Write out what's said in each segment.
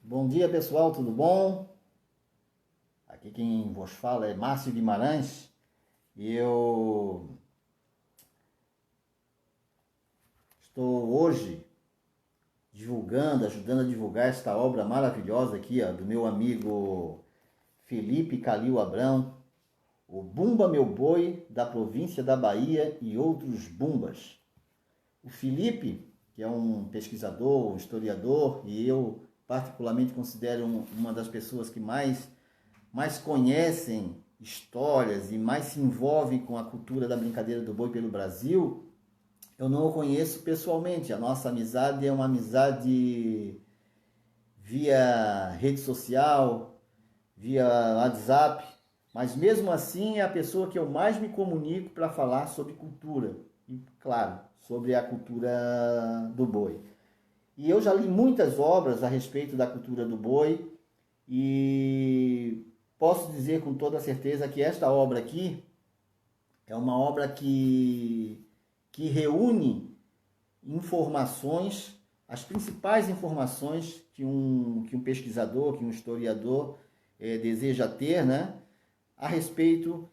Bom dia pessoal, tudo bom? Aqui quem vos fala é Márcio Guimarães e eu estou hoje ajudando a divulgar esta obra maravilhosa aqui, ó, do meu amigo Felipe Calil Abrão, o Bumba Meu Boi, da província da Bahia e outros bumbas. O Felipe, que é um pesquisador, um historiador, e eu particularmente considero uma das pessoas que mais conhecem histórias e mais se envolvem com a cultura da brincadeira do boi pelo Brasil, eu não o conheço pessoalmente. A nossa amizade é uma amizade via rede social, via WhatsApp, mas mesmo assim é a pessoa que eu mais me comunico para falar sobre cultura e, claro, sobre a cultura do boi. E eu já li muitas obras a respeito da cultura do boi e posso dizer com toda certeza que esta obra aqui é uma obra que reúne informações, as principais informações que um pesquisador, que um historiador deseja ter, né, a respeito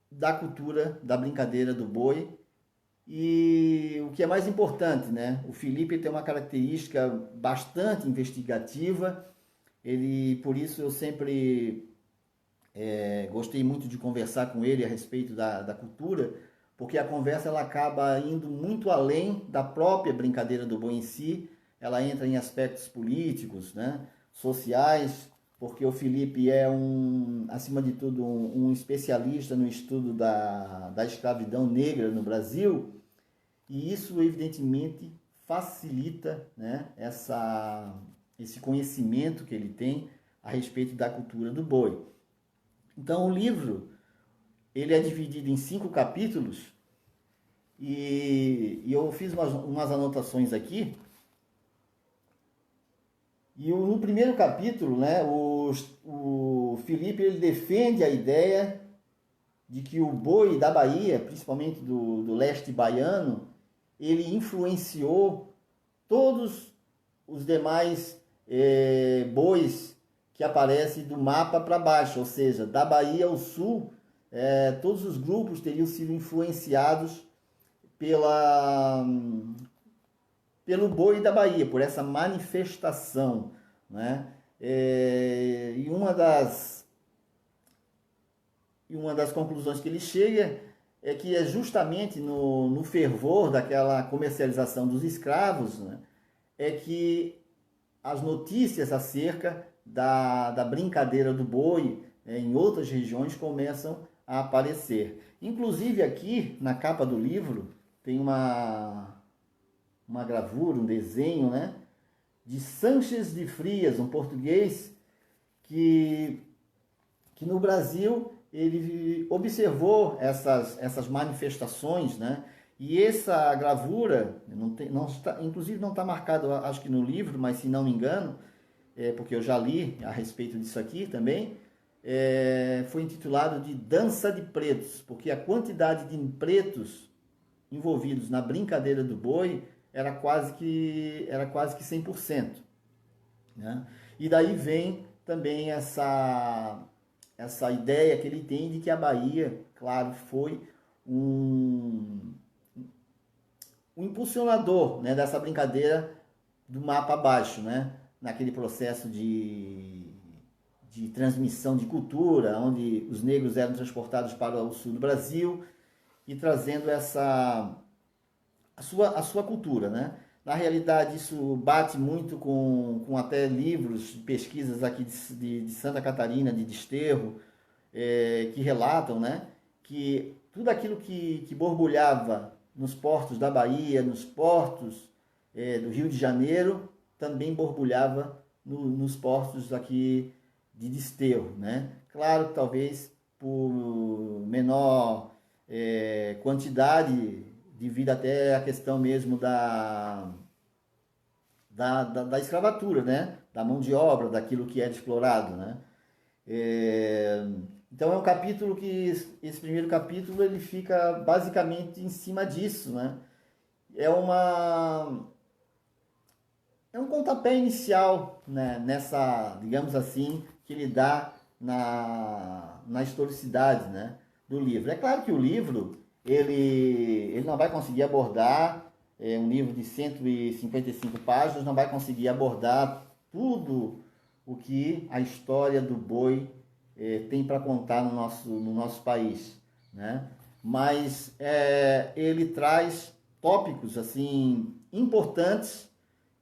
da cultura da brincadeira do boi. E o que é mais importante, né? O Felipe tem uma característica bastante investigativa. Ele, por isso, eu sempre gostei muito de conversar com ele a respeito da cultura, porque a conversa ela acaba indo muito além da própria brincadeira do boi em si. Ela entra em aspectos políticos, né? Sociais, porque o Felipe é acima de tudo, um especialista no estudo da escravidão negra no Brasil. E isso, evidentemente, facilita, né, esse conhecimento que ele tem a respeito da cultura do boi. Então, o livro ele é dividido em 5 capítulos e eu fiz umas anotações aqui. E no primeiro capítulo, né, o Felipe ele defende a ideia de que o boi da Bahia, principalmente do leste baiano, ele influenciou todos os demais bois que aparecem do mapa para baixo, ou seja, da Bahia ao sul, todos os grupos teriam sido influenciados pela, pelo boi da Bahia, por essa manifestação, né? E uma das conclusões que ele chega é que é justamente no fervor daquela comercialização dos escravos, né, é que as notícias acerca da brincadeira do boi em outras regiões começam a aparecer. Inclusive aqui na capa do livro tem uma gravura, um desenho, né, de Sanches de Frias, um português que no Brasil ele observou essas manifestações, né? E essa gravura, não está, inclusive não está marcado, acho que no livro, mas se não me engano, porque eu já li a respeito disso aqui também, foi intitulado de Dança de Pretos, porque a quantidade de pretos envolvidos na brincadeira do boi era quase que 100%, né? E daí vem também essa ideia que ele tem de que a Bahia, claro, foi um, um impulsionador, né, dessa brincadeira do mapa abaixo, né, naquele processo de transmissão de cultura, onde os negros eram transportados para o sul do Brasil e trazendo a sua cultura, né? Na realidade, isso bate muito com até livros, pesquisas aqui de Santa Catarina, de Desterro, que relatam, né, que tudo aquilo que borbulhava nos portos da Bahia, nos portos do Rio de Janeiro, também borbulhava nos portos aqui de Desterro, né? Claro que talvez por menor quantidade, devido até à questão mesmo da escravatura, né? Da mão de obra, daquilo que era explorado, né? É, então é um capítulo que, esse primeiro capítulo, ele fica basicamente em cima disso, né? É é um pontapé inicial, né, nessa, digamos assim, que ele dá na historicidade, né, do livro. É claro que o livro, ele não vai conseguir abordar, um livro de 155 páginas, não vai conseguir abordar tudo o que a história do boi tem para contar no nosso país, né? Mas ele traz tópicos assim importantes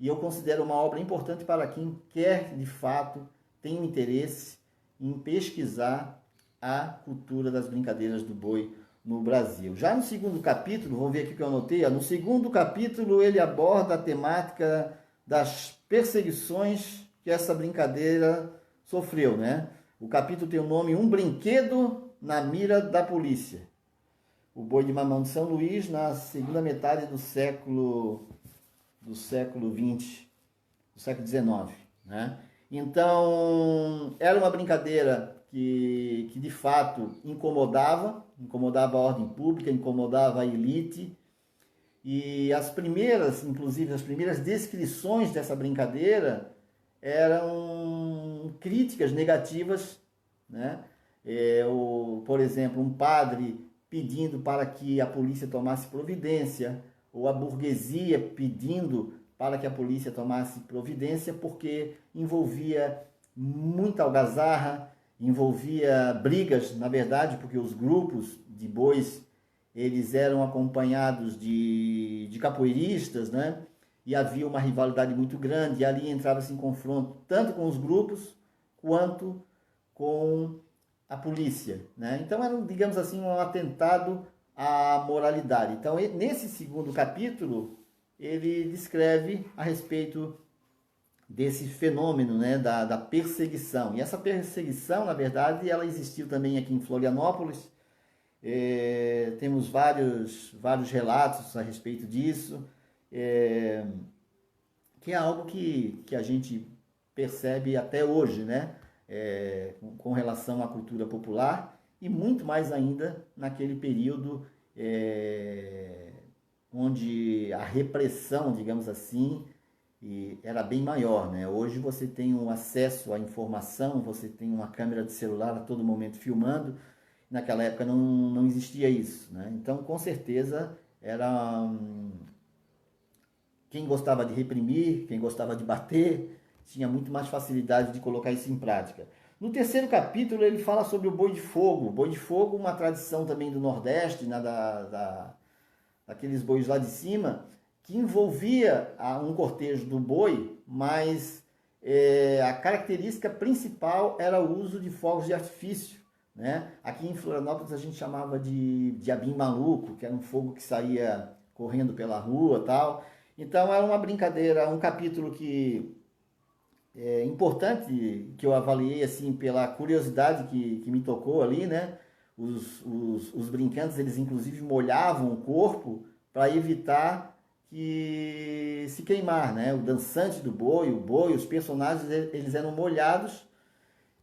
e eu considero uma obra importante para quem quer, de fato, tem um interesse em pesquisar a cultura das brincadeiras do boi no Brasil. Já no segundo capítulo, vamos ver aqui o que eu anotei, no segundo capítulo ele aborda a temática das perseguições que essa brincadeira sofreu, né? O capítulo tem o nome Um Brinquedo na Mira da Polícia. O boi de mamão de São Luís na segunda metade do século XX, do século XIX, né? Então, era uma brincadeira que de fato incomodava a ordem pública, incomodava a elite, e inclusive as primeiras descrições dessa brincadeira eram críticas negativas, né? Por exemplo, um padre pedindo para que a polícia tomasse providência, ou a burguesia pedindo para que a polícia tomasse providência, porque envolvia muita algazarra, envolvia brigas, na verdade, porque os grupos de bois, eles eram acompanhados de capoeiristas, né? E havia uma rivalidade muito grande, e ali entrava-se em confronto tanto com os grupos, quanto com a polícia, né? Então era, digamos assim, um atentado à moralidade. Então, nesse segundo capítulo, ele descreve a respeito desse fenômeno, né, da perseguição. E essa perseguição, na verdade, ela existiu também aqui em Florianópolis. Temos vários relatos a respeito disso, que é algo que a gente percebe até hoje, né, com relação à cultura popular, e muito mais ainda naquele período onde a repressão, digamos assim, era bem maior, né? Hoje você tem um acesso à informação, você tem uma câmera de celular a todo momento filmando. Naquela época não existia isso, né? Então, com certeza, quem gostava de reprimir, quem gostava de bater, tinha muito mais facilidade de colocar isso em prática. No terceiro capítulo, ele fala sobre o boi de fogo. O boi de fogo, uma tradição também do Nordeste, né, daqueles bois lá de cima, que envolvia um cortejo do boi, mas a característica principal era o uso de fogos de artifício, né? Aqui em Florianópolis a gente chamava de diabinho maluco, que era um fogo que saía correndo pela rua, tal. Então era uma brincadeira, um capítulo que é importante, que eu avaliei assim pela curiosidade que me tocou ali, né? Os brincantes, eles inclusive molhavam o corpo para evitar que se queimar, né? O dançante do boi, o boi, os personagens, eles eram molhados,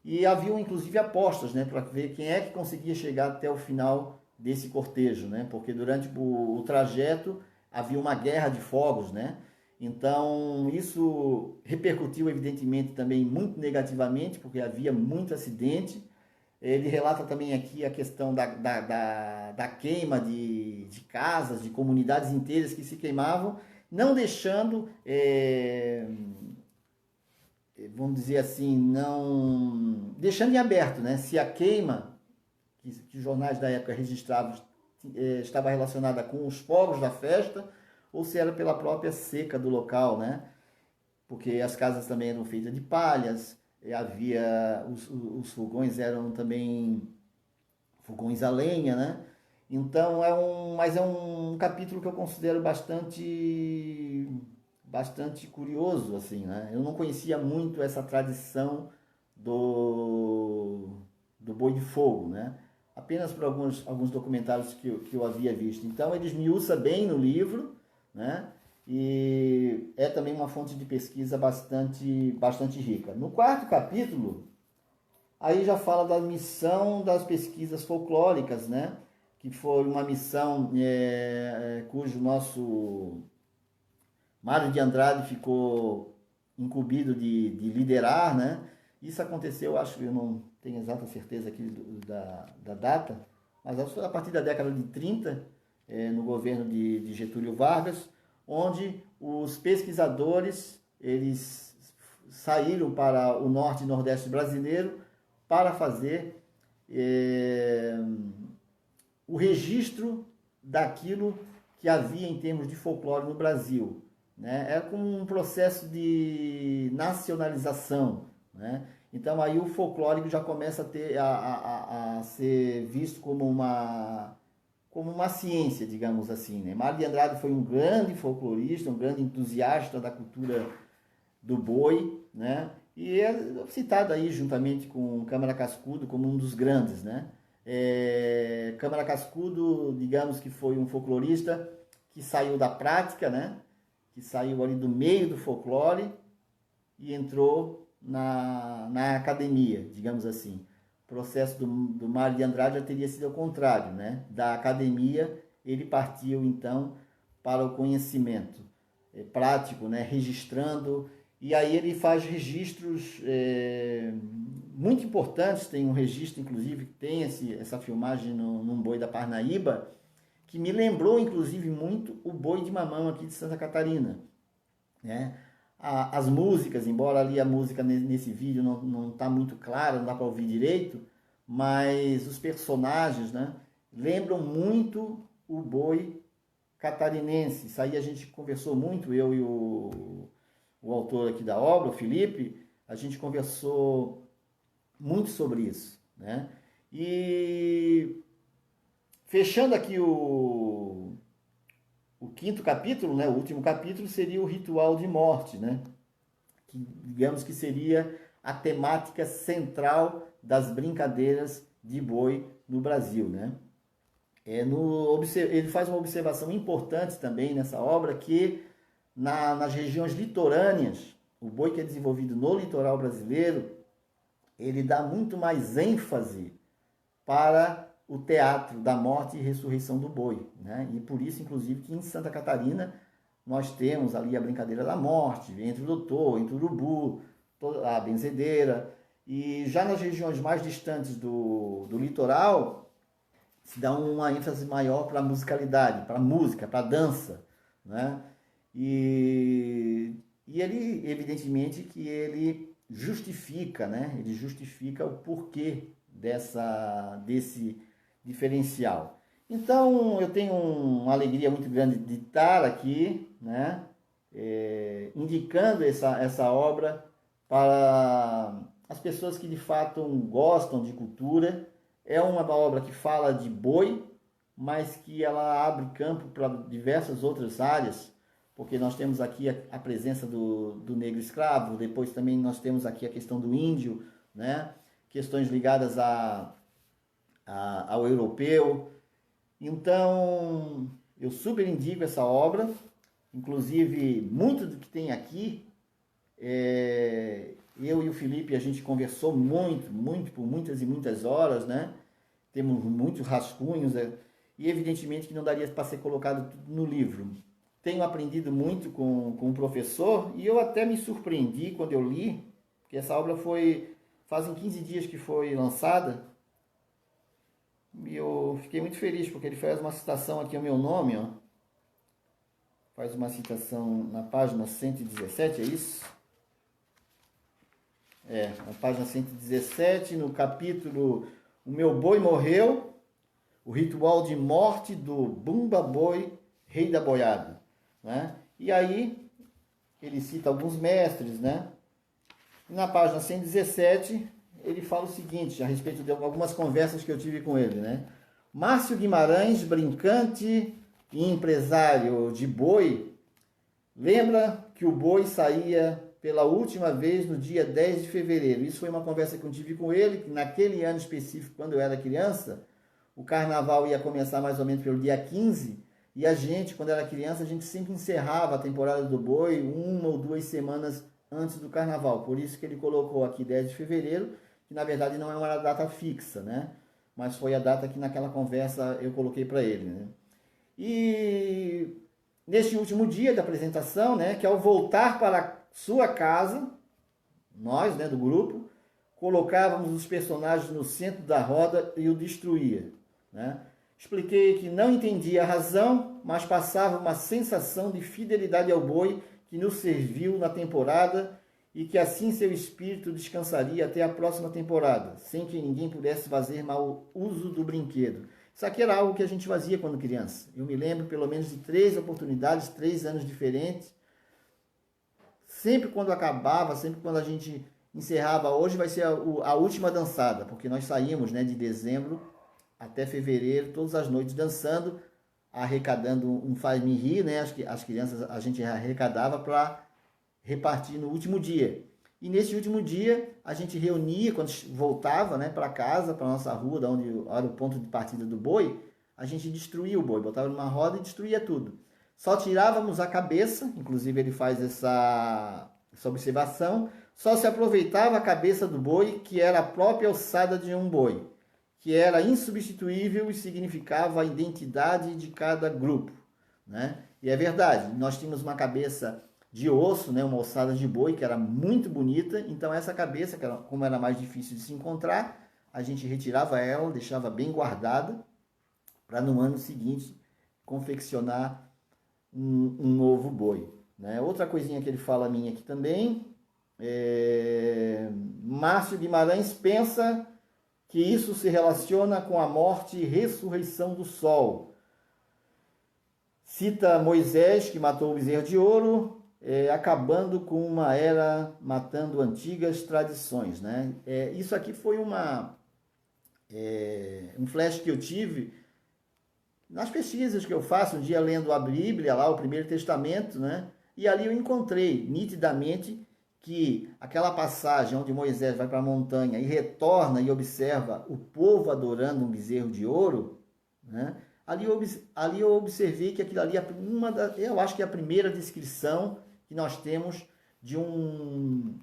e haviam inclusive apostas, né? Para ver quem é que conseguia chegar até o final desse cortejo, né? Porque durante o trajeto havia uma guerra de fogos, né? Então, isso repercutiu, evidentemente, também muito negativamente, porque havia muito acidente. Ele relata também aqui a questão da queima de casas, de comunidades inteiras que se queimavam, não deixando, vamos dizer assim, não deixando em aberto, né? Se a queima que os jornais da época registravam estava relacionada com os fogos da festa, ou se era pela própria seca do local, né? Porque as casas também eram feitas de palhas, havia os fogões eram também fogões a lenha, né? Então mas é um capítulo que eu considero bastante curioso, assim, né? Eu não conhecia muito essa tradição do boi de fogo, né? Apenas por alguns documentários que eu havia visto. Então ele esmiuça bem no livro, né? E é também uma fonte de pesquisa bastante rica. No quarto capítulo, aí já fala da missão das pesquisas folclóricas, né? Que foi uma missão cujo nosso Mário de Andrade ficou incumbido de liderar, né? Isso aconteceu, acho que eu não tenho exata certeza aqui da data, mas acho que foi a partir da década de 30, no governo de Getúlio Vargas, onde os pesquisadores eles saíram para o norte e nordeste brasileiro para fazer o registro daquilo que havia em termos de folclore no Brasil. Né? É como um processo de nacionalização. Né? Então aí o folclórico já começa a ser visto como uma ciência, digamos assim. Né? Mário de Andrade foi um grande folclorista, um grande entusiasta da cultura do boi, né? E é citado aí juntamente com Câmara Cascudo como um dos grandes, né? Câmara Cascudo, digamos que foi um folclorista que saiu da prática, né? Que saiu ali do meio do folclore e entrou na academia, digamos assim. O processo do Mário de Andrade já teria sido ao contrário, né? Da academia ele partiu então para o conhecimento prático, né? Registrando, e aí ele faz registros muito importantes. Tem um registro, inclusive, que tem essa filmagem num boi da Parnaíba, que me lembrou, inclusive, muito o boi de mamão aqui de Santa Catarina. Né? As músicas, embora ali a música nesse vídeo não está muito clara, não dá para ouvir direito, mas os personagens, né, lembram muito o boi catarinense. Isso aí a gente conversou muito, eu e o autor aqui da obra, o Felipe, a gente conversou muito sobre isso. Né? E fechando aqui o quinto capítulo, né, o último capítulo, seria o ritual de morte, né? Que, digamos que seria a temática central das brincadeiras de boi no Brasil. Né? Ele faz uma observação importante também nessa obra, que nas regiões litorâneas, o boi que é desenvolvido no litoral brasileiro, ele dá muito mais ênfase para o teatro da morte e ressurreição do boi. Né? E por isso, inclusive, que em Santa Catarina nós temos ali a brincadeira da morte, entre o doutor, entre o urubu, a benzedeira. E já nas regiões mais distantes do litoral, se dá uma ênfase maior para a musicalidade, para a música, para a dança. Né? E ele, evidentemente, que ele justifica, né? Ele justifica o porquê desse diferencial. Então, eu tenho uma alegria muito grande de estar aqui, né? Indicando essa obra para as pessoas que de fato gostam de cultura. É uma obra que fala de boi, mas que ela abre campo para diversas outras áreas, porque nós temos aqui a presença do negro escravo, depois também nós temos aqui a questão do índio, né? Questões ligadas ao europeu. Então, eu super indico essa obra, inclusive muito do que tem aqui, eu e o Felipe, a gente conversou muito, por muitas e muitas horas, né? Temos muitos rascunhos, e evidentemente que não daria para ser colocado tudo no livro. Tenho aprendido muito com o professor, e eu até me surpreendi quando eu li, porque essa obra fazem 15 dias que foi lançada, e eu fiquei muito feliz, porque ele faz uma citação aqui ao meu nome, ó. Faz uma citação na página 117, é isso? Na página 117, no capítulo O Meu Boi Morreu, o ritual de morte do Bumba Boi, rei da boiada. Né? E aí, ele cita alguns mestres, né? E na página 117, ele fala o seguinte, a respeito de algumas conversas que eu tive com ele, né? Márcio Guimarães, brincante e empresário de boi, lembra que o boi saía pela última vez no dia 10 de fevereiro. Isso foi uma conversa que eu tive com ele, que naquele ano específico, quando eu era criança, o carnaval ia começar mais ou menos pelo dia 15, e a gente, quando era criança, a gente sempre encerrava a temporada do boi 1 ou 2 semanas antes do carnaval. Por isso que ele colocou aqui 10 de fevereiro, que na verdade não é uma data fixa, né? Mas foi a data que naquela conversa eu coloquei para ele, né? E neste último dia da apresentação, né, que ao voltar para sua casa, nós, né, do grupo, colocávamos os personagens no centro da roda e o destruía, né? Expliquei que não entendia a razão, mas passava uma sensação de fidelidade ao boi que nos serviu na temporada e que assim seu espírito descansaria até a próxima temporada, sem que ninguém pudesse fazer mau uso do brinquedo. Isso aqui era algo que a gente fazia quando criança. Eu me lembro pelo menos de 3 oportunidades, 3 anos diferentes. Sempre quando acabava, sempre quando a gente encerrava, hoje vai ser a última dançada, porque nós saímos, né, de dezembro até fevereiro, todas as noites dançando, arrecadando um faz-me rir, né? As crianças a gente arrecadava para repartir no último dia. E nesse último dia a gente reunia, quando voltava, né, para casa, para nossa rua, da onde era o ponto de partida do boi, a gente destruía o boi, botava numa roda e destruía tudo. Só tirávamos a cabeça, inclusive ele faz essa observação, só se aproveitava a cabeça do boi, que era a própria ossada de um boi, que era insubstituível e significava a identidade de cada grupo, né? E é verdade, nós tínhamos uma cabeça de osso, né, uma ossada de boi, que era muito bonita, então essa cabeça, como era mais difícil de se encontrar, a gente retirava ela, deixava bem guardada, para no ano seguinte confeccionar um novo boi, né? Outra coisinha que ele fala minha aqui também, Márcio Guimarães pensa que isso se relaciona com a morte e ressurreição do sol. Cita Moisés, que matou o bezerro de ouro, acabando com uma era, matando antigas tradições, né? Isso aqui foi um flash que eu tive nas pesquisas que eu faço, um dia lendo a Bíblia, lá o Primeiro Testamento, né? E ali eu encontrei nitidamente que aquela passagem onde Moisés vai para a montanha e retorna e observa o povo adorando um bezerro de ouro, né? Ali eu observei que aquilo ali eu acho que é a primeira descrição que nós temos de uma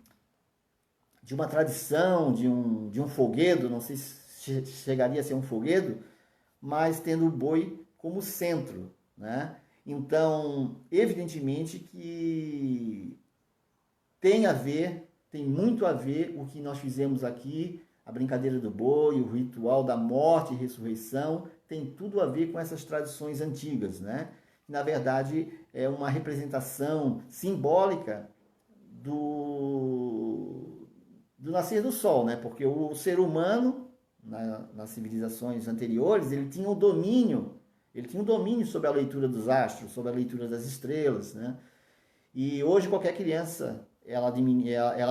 tradição, de um folguedo, não sei se chegaria a ser um folguedo, mas tendo o boi como centro, né? Então, evidentemente que tem muito a ver o que nós fizemos aqui, a brincadeira do boi, o ritual da morte e ressurreição, tem tudo a ver com essas tradições antigas, né? Na verdade, é uma representação simbólica do nascer do sol, né? Porque o ser humano, nas civilizações anteriores, ele tinha um domínio sobre a leitura dos astros, sobre a leitura das estrelas, né? E hoje qualquer criança, ela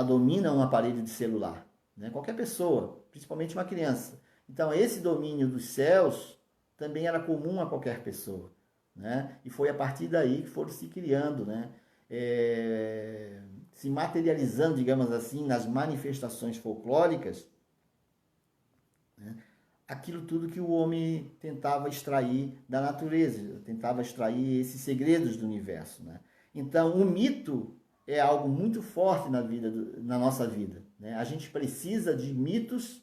domina um aparelho de celular, né? Qualquer pessoa, principalmente uma criança. Então esse domínio dos céus também era comum a qualquer pessoa, né? E foi a partir daí que foram se criando, né? Se materializando, digamos assim, nas manifestações folclóricas, né? Aquilo tudo que o homem tentava extrair da natureza, tentava extrair esses segredos do universo, né? Então, o mito é algo muito forte na nossa vida, né? A gente precisa de mitos,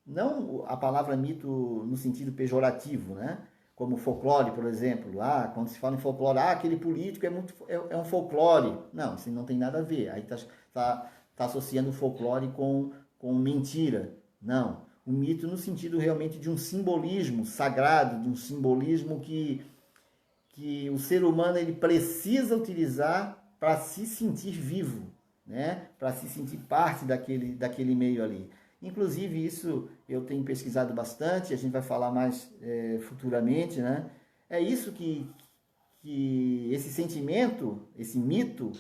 não a palavra mito no sentido pejorativo, né? Como folclore, por exemplo. Quando se fala em folclore, aquele político é um folclore. Não, isso não tem nada a ver. Aí tá associando o folclore com mentira. Não. O mito no sentido realmente de um simbolismo sagrado, de um simbolismo que o ser humano ele precisa utilizar para se sentir vivo, né? Para se sentir parte daquele meio ali. Inclusive, isso eu tenho pesquisado bastante, a gente vai falar mais futuramente, né? É isso que esse sentimento, esse mito,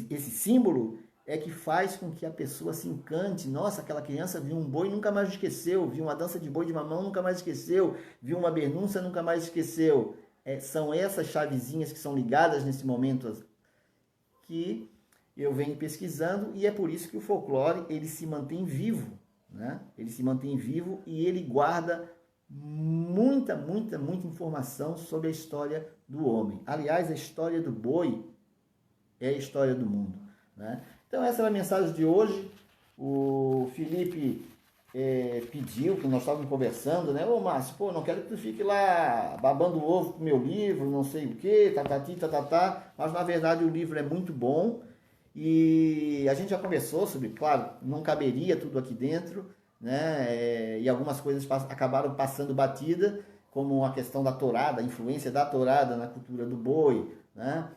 esse símbolo, é que faz com que a pessoa se encante. Nossa, aquela criança viu um boi e nunca mais esqueceu, viu uma dança de boi de mamão, nunca mais esqueceu, viu uma bernúncia, nunca mais esqueceu. São essas chavezinhas que são ligadas nesse momento que eu venho pesquisando, e é por isso que o folclore ele se mantém vivo, né? Ele se mantém vivo e ele guarda muita informação sobre a história do homem. Aliás, a história do boi é a história do mundo, né? Então essa é a mensagem de hoje. O Felipe pediu, que nós estávamos conversando, né? Ô Márcio, pô, não quero que tu fique lá babando o ovo com o meu livro, não sei o que, tá. Mas na verdade o livro é muito bom e a gente já conversou sobre, claro, não caberia tudo aqui dentro, né? E algumas coisas acabaram passando batida, como a questão da tourada, a influência da tourada na cultura do boi, né?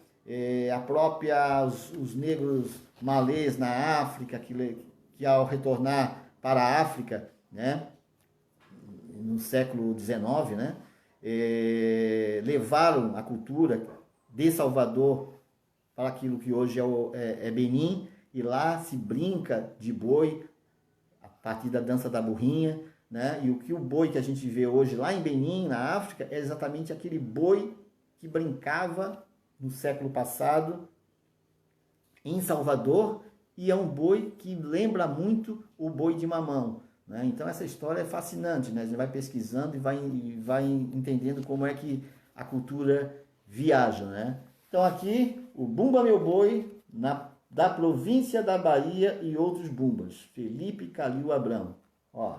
A própria, os negros malês na África, que ao retornar para a África, né, no século XIX, né, levaram a cultura de Salvador para aquilo que hoje é Benin, e lá se brinca de boi a partir da dança da burrinha, né, e o boi que a gente vê hoje lá em Benin, na África, é exatamente aquele boi que brincava no século passado em Salvador, e é um boi que lembra muito o boi de mamão, né? Então essa história é fascinante, né? A gente vai pesquisando e vai entendendo como é que a cultura viaja, né? Então aqui o Bumba Meu Boi, da província da Bahia e outros bumbas, Felipe Calil Abrão. Ó,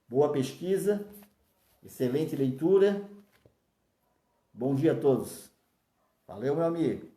boa pesquisa, excelente leitura. Bom dia a todos. Valeu, meu amigo.